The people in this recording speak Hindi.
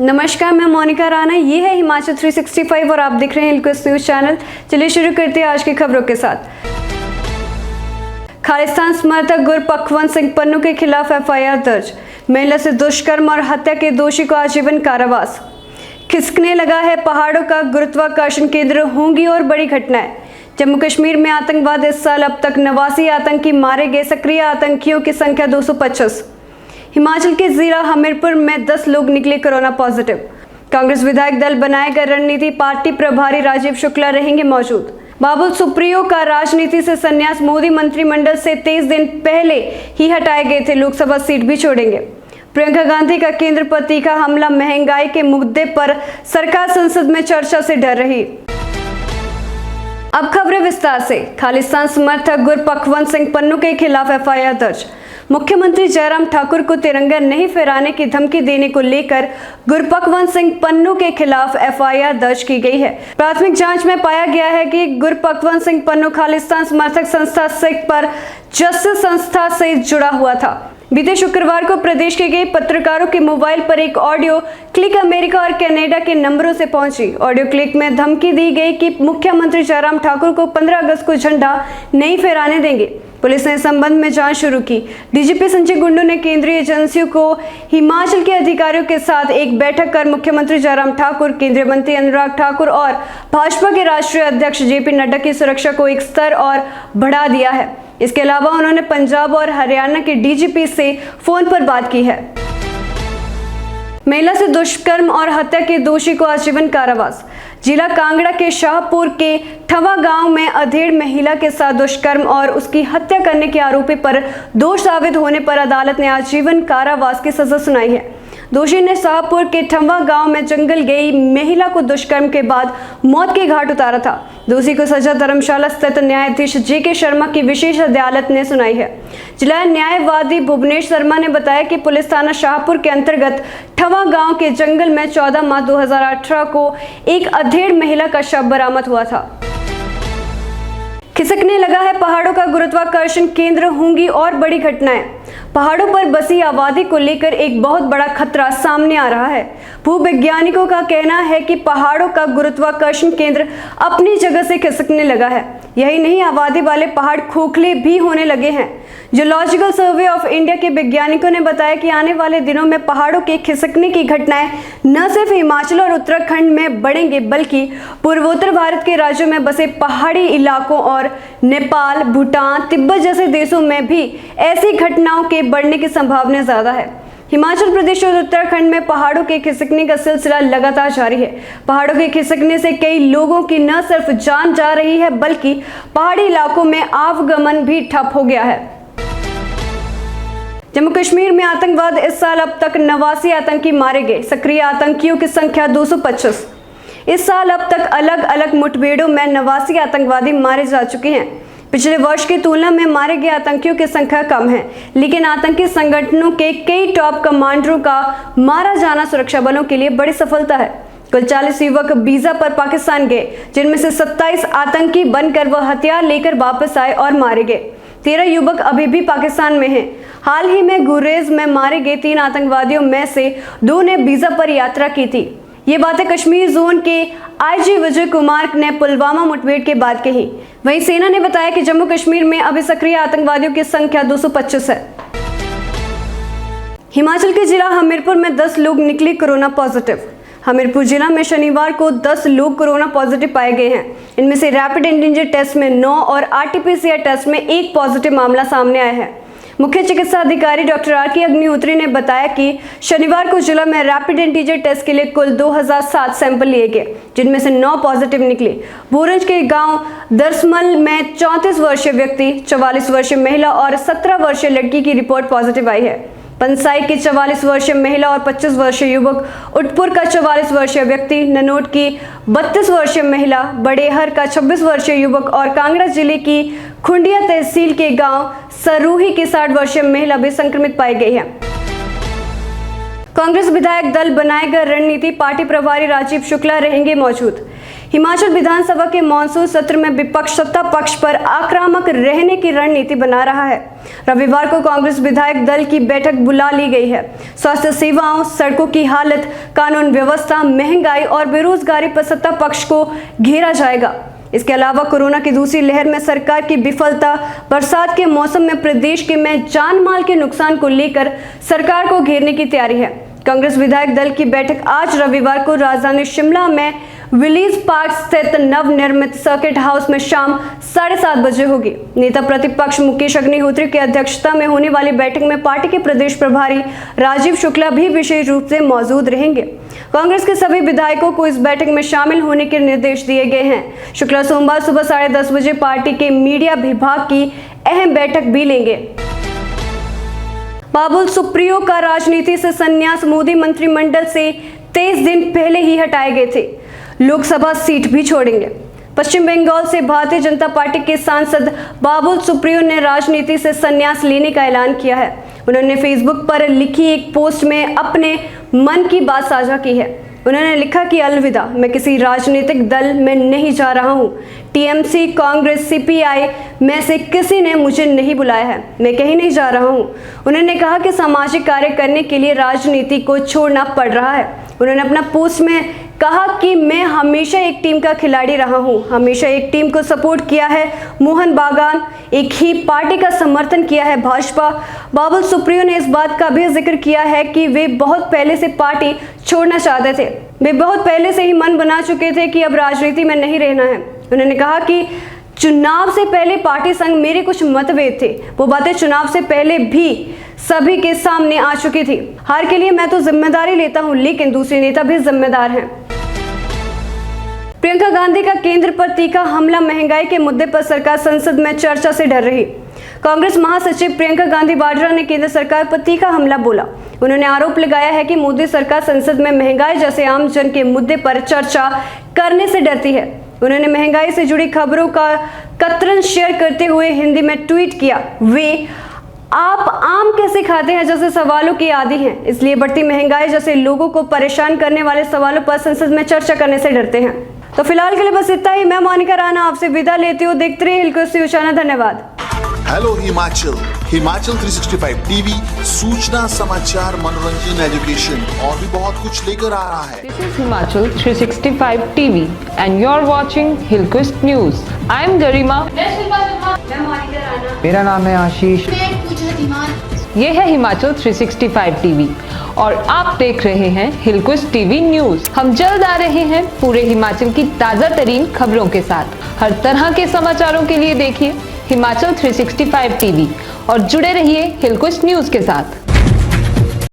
नमस्कार, मैं मोनिका राणा। ये है हिमाचल 365 और आप देख रहे हैं इल्कुस न्यूज चैनल। चलिए शुरू करते हैं आज की खबरों के साथ। खालिस्तान समर्थक गुरपखवंत सिंह पन्नू के खिलाफ एफआईआर दर्ज। महिला से दुष्कर्म और हत्या के दोषी को आजीवन कारावास। खिसकने लगा है पहाड़ों का गुरुत्वाकर्षण केंद्र, होंगी और बड़ी घटनाएं। जम्मू कश्मीर में आतंकवाद इस साल अब तक 89 आतंकी मारे गए, सक्रिय आतंकियों की संख्या 225। हिमाचल के जिला हमीरपुर में 10 लोग निकले कोरोना पॉजिटिव। कांग्रेस विधायक दल बनाएगा रणनीति, पार्टी प्रभारी राजीव शुक्ला रहेंगे मौजूद। बाबुल सुप्रियो का राजनीति से संन्यास, मोदी मंत्रिमंडल से 23 दिन पहले ही हटाए गए थे, लोकसभा सीट भी छोड़ेंगे। प्रियंका गांधी का केंद्र पर तीखा हमला, महंगाई के मुद्दे पर सरकार संसद में चर्चा से डर रही। अब खबरें विस्तार से। खालिस्तान समर्थक गुरपखवंत सिंह पन्नू के खिलाफ एफआईआर दर्ज। मुख्यमंत्री जयराम ठाकुर को तिरंगा नहीं फहराने की धमकी देने को लेकर गुरपखवंत सिंह पन्नू के खिलाफ एफआईआर दर्ज की गई है। प्राथमिक जांच में पाया गया है कि गुरपखवंत सिंह पन्नू खालिस्तान समर्थक संस्था सिख पर जस्टिस संस्था से जुड़ा हुआ था। बीते शुक्रवार को प्रदेश के कई पत्रकारों के मोबाइल पर एक ऑडियो क्लिक अमेरिका और कनाडा के नंबरों से पहुंची। ऑडियो क्लिक में धमकी दी गई कि मुख्यमंत्री जयराम ठाकुर को 15 अगस्त को झंडा नहीं फहराने देंगे। पुलिस ने इस संबंध में जांच शुरू की। डीजीपी संजय कुंडू ने केंद्रीय एजेंसियों को हिमाचल के अधिकारियों के साथ एक बैठक कर मुख्यमंत्री जयराम ठाकुर, केंद्रीय मंत्री अनुराग ठाकुर और भाजपा के राष्ट्रीय अध्यक्ष जेपी नड्डा की सुरक्षा को एक स्तर और बढ़ा दिया है। इसके अलावा उन्होंने पंजाब और हरियाणा के डीजीपी से फोन पर बात की है। महिला से दुष्कर्म और हत्या के दोषी को आजीवन कारावास। जिला कांगड़ा के शाहपुर के ठवा गांव में अधेड़ महिला के साथ दुष्कर्म और उसकी हत्या करने के आरोपी पर दोष साबित होने पर अदालत ने आजीवन कारावास की सजा सुनाई है। दोषी ने शाहपुर के ठवा गांव में जंगल गई महिला को दुष्कर्म के बाद मौत के घाट उतारा था। दोषी को सजा धर्मशाला स्थित न्यायाधीश जेके शर्मा की विशेष अदालत ने सुनाई है। जिला न्यायवादी भुवनेश शर्मा ने बताया कि पुलिस थाना शाहपुर के अंतर्गत ठवा गांव के जंगल में 14 मार्च 2018 को एक अधेड़ महिला का शव बरामद हुआ था। खिसकने लगा है पहाड़ों का गुरुत्वाकर्षण केंद्र, होंगी और बड़ी घटनाएं। पहाड़ों पर बसी आबादी को लेकर एक बहुत बड़ा खतरा सामने आ रहा है। भूवैज्ञानिकों का कहना है कि पहाड़ों का गुरुत्वाकर्षण केंद्र अपनी जगह से खिसकने लगा है। यही नहीं, आबादी वाले पहाड़ खोखले भी होने लगे हैं। जियोलॉजिकल सर्वे ऑफ इंडिया के वैज्ञानिकों ने बताया कि आने वाले दिनों में पहाड़ों के खिसकने की घटनाएं न सिर्फ हिमाचल और उत्तराखंड में बढ़ेंगे, बल्कि पूर्वोत्तर भारत के राज्यों में बसे पहाड़ी इलाकों और नेपाल, भूटान, तिब्बत जैसे देशों में भी ऐसी घटनाओं के बढ़ने की संभावना ज्यादा है। हिमाचल प्रदेश और उत्तराखंड में पहाड़ों के खिसकने का सिलसिला लगातार जारी है। पहाड़ों के खिसकने से कई लोगों की न सिर्फ जान जा रही है, बल्कि पहाड़ी इलाकों में आवागमन भी ठप हो गया है। जम्मू कश्मीर में आतंकवाद इस साल अब तक 89 आतंकी मारे गए, सक्रिय आतंकियों की संख्या 225। इस साल अब तक अलग अलग मुठभेड़ों में 89 आतंकवादी मारे जा चुके हैं। पिछले वर्ष की तुलना में मारे गए आतंकियों की संख्या कम है, लेकिन आतंकी संगठनों के कई टॉप कमांडरों का मारा जाना सुरक्षा बलों के लिए बड़ी सफलता है। कुल 40 युवक वीजा पर पाकिस्तान गए, जिनमें से 27 आतंकी बनकर वह हथियार लेकर वापस आए और मारे गए। 13 युवक अभी भी पाकिस्तान में हैं। हाल ही में गुरेज में मारे गए 3 आतंकवादियों में से 2 ने वीजा पर यात्रा की थी। ये बातें कश्मीर जोन के आईजी विजय कुमार ने पुलवामा मुठभेड़ के बाद कही। वहीं सेना ने बताया कि जम्मू कश्मीर में अभी सक्रिय आतंकवादियों की संख्या 225 है। हिमाचल के जिला हमीरपुर में 10 लोग निकले कोरोना पॉजिटिव। हमीरपुर जिला में शनिवार को 10 लोग कोरोना पॉजिटिव पाए गए हैं। इनमें से रैपिड एंटीजन टेस्ट में 9 और आरटीपीसीआर टेस्ट में 1 पॉजिटिव मामला सामने आया है। मुख्य चिकित्सा अधिकारी डॉक्टर आर.के. अग्निहोत्री ने बताया कि शनिवार को जिला में रैपिड एंटीजन टेस्ट के लिए कुल 2007 सैंपल लिए गए, जिनमें से 9 पॉजिटिव निकले। भोरंज के गांव दरसमल में 34 वर्षीय व्यक्ति, 44 वर्षीय महिला और 17 वर्षीय लड़की की रिपोर्ट पॉजिटिव आई है। पंसाई की 44 वर्षीय महिला और 25 वर्षीय युवक, उटपुर का 44 वर्षीय व्यक्ति, ननोट की 32 वर्षीय महिला, बड़ेहर का 26 वर्षीय युवक और कांगड़ा जिले की खुंडिया तहसील के गांव सरूही की 60 वर्षीय महिला भी संक्रमित पाई गई है। कांग्रेस विधायक दल बनाएगा रणनीति, पार्टी प्रभारी राजीव शुक्ला रहेंगे मौजूद। हिमाचल विधानसभा के मॉनसून सत्र में विपक्ष सत्ता पक्ष पर आक्रामक रहने की रणनीति बना रहा है। रविवार को कांग्रेस विधायक दल की बैठक बुला ली गई है। स्वास्थ्य सेवाओं, सड़कों की हालत, कानून व्यवस्था, महंगाई और बेरोजगारी पर सत्ता पक्ष को घेरा जाएगा। इसके अलावा कोरोना की दूसरी लहर में सरकार की विफलता, बरसात के मौसम में प्रदेश के में जान माल के नुकसान को लेकर सरकार को घेरने की तैयारी है। कांग्रेस विधायक दल की बैठक आज रविवार को राजधानी शिमला में विलीज पार्क स्थित नवनिर्मित सर्किट हाउस में शाम 7:30 बजे होगी। नेता प्रतिपक्ष मुकेश अग्निहोत्री की अध्यक्षता में होने वाली बैठक में पार्टी के प्रदेश प्रभारी राजीव शुक्ला भी विशेष रूप से मौजूद रहेंगे। कांग्रेस के सभी विधायकों को इस बैठक में शामिल होने के निर्देश दिए गए हैं। शुक्ला सोमवार सुबह 10:30 बजे पार्टी के मीडिया विभाग की अहम बैठक भी लेंगे। बाबुल सुप्रियो का राजनीति से संन्यास मोदी मंत्रिमंडल से 23 दिन पहले ही हटाए गए थे। लोकसभा सीट भी छोड़ेंगे। पश्चिम बंगाल से भारतीय जनता पार्टी के सांसद बाबुल सुप्रियो ने राजनीति से संन्यास लेने का ऐलान किया है। उन्होंने फेसबुक पर लिखी एक पोस्ट में अपने मन की बात साझा की है। उन्होंने लिखा कि अलविदा, मैं किसी राजनीतिक दल में नहीं जा रहा हूँ। टीएमसी, कांग्रेस, सीपीआई में से किसी ने मुझे नहीं बुलाया है, मैं कहीं नहीं जा रहा हूँ। उन्होंने कहा कि सामाजिक कार्य करने के लिए राजनीति को छोड़ना पड़ रहा है। उन्होंने अपना पोस्ट में कहा कि मैं हमेशा एक टीम का खिलाड़ी रहा हूँ, हमेशा एक टीम को सपोर्ट किया है, मोहन बागान, एक ही पार्टी का समर्थन किया है, भाजपा। बाबुल सुप्रियो ने इस बात का भी जिक्र किया है कि वे बहुत पहले से पार्टी छोड़ना चाहते थे। वे बहुत पहले से ही मन बना चुके थे कि अब राजनीति में नहीं रहना है। उन्होंने कहा कि चुनाव से पहले पार्टी संग मेरे कुछ मतभेद थे, वो बातें चुनाव से पहले भी सभी के सामने आ चुकी थी। हार के लिए मैं तो जिम्मेदारी लेता हूं, लेकिन दूसरे नेता भी जिम्मेदार हैं। प्रियंका गांधी का केंद्र पर तीखा हमला, महंगाई के मुद्दे पर सरकार संसद में चर्चा से डर रही। कांग्रेस महासचिव प्रियंका गांधी वाड्रा ने केंद्र सरकार पर तीखा हमला बोला। उन्होंने आरोप लगाया है कि मोदी सरकार संसद में महंगाई जैसे आम जन के मुद्दे पर चर्चा करने से डरती है। उन्होंने महंगाई से जुड़ी खबरों का कतरन शेयर करते हुए हिंदी में ट्वीट किया, वे आप आम कैसे खाते हैं जैसे सवालों की आदी हैं, इसलिए बढ़ती महंगाई जैसे लोगों को परेशान करने वाले सवालों पर संसद में चर्चा करने से डरते हैं। तो फिलहाल के लिए बस इतना ही। मैं मोनिका राणा आपसे विदा लेती हूँ। देखते रहिए हिलकोस्ट न्यूज़ चैनल। धन्यवाद। हेलो हिमाचल 365 टीवी सूचना, समाचार, मनोरंजन, एजुकेशन और भी बहुत कुछ लेकर आ रहा है। This is Himachal 365 TV and you're watching Hillquist News. I am Garima. मेरा नाम है आशीष। ये है हिमाचल 365 टीवी और आप देख रहे हैं हिलक्विस्ट टीवी न्यूज। हम जल्द आ रहे हैं पूरे हिमाचल की ताज़ा तरीन खबरों के साथ। हर तरह के समाचारों के लिए देखिए हिमाचल 365 टीवी और जुड़े रहिए हिलक्विस्ट न्यूज के साथ।